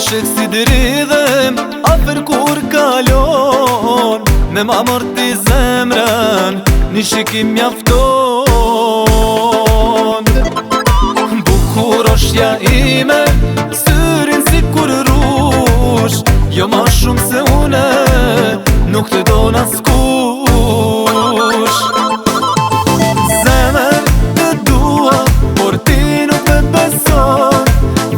shek si dridhem, afer kur kalon, me ma mërti zemrën, një shikim mjafton. Bukur oshtja ime, syrin si kur rush, jo ma shumë se une, nuk të do naskush. Zemër të dua, por ti nuk me beson,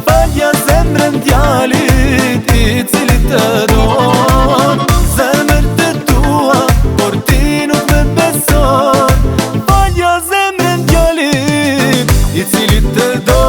falja zemrën djalit i cili të don. Zemër të dua, por ti nuk me beson, falja zemrën djalit i cili të don.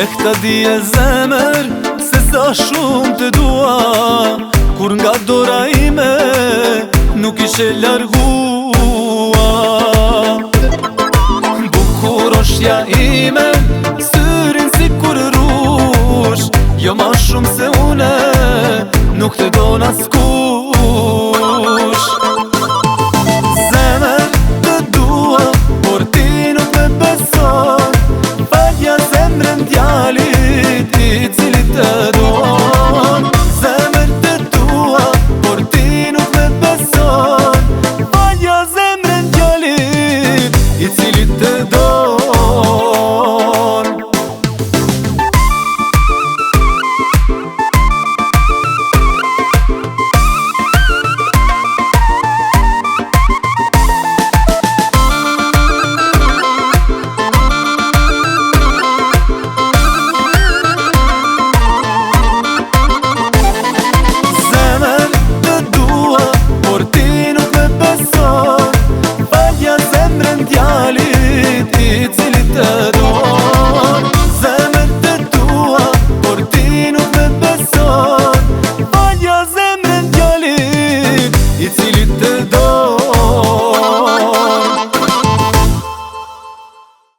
E këta di e zemër, se sa shumë të dua, kur nga dora ime nuk ishe largua. Bukur oshtja ime, syrin si kur rush, jo ma shumë se une, nuk të do naskush. Zemër të dua, por ti nuk me beson, falja zemrën djalit i cili të don. Zemër të dua, por ti nuk me beson, falja zemrën djalit i cili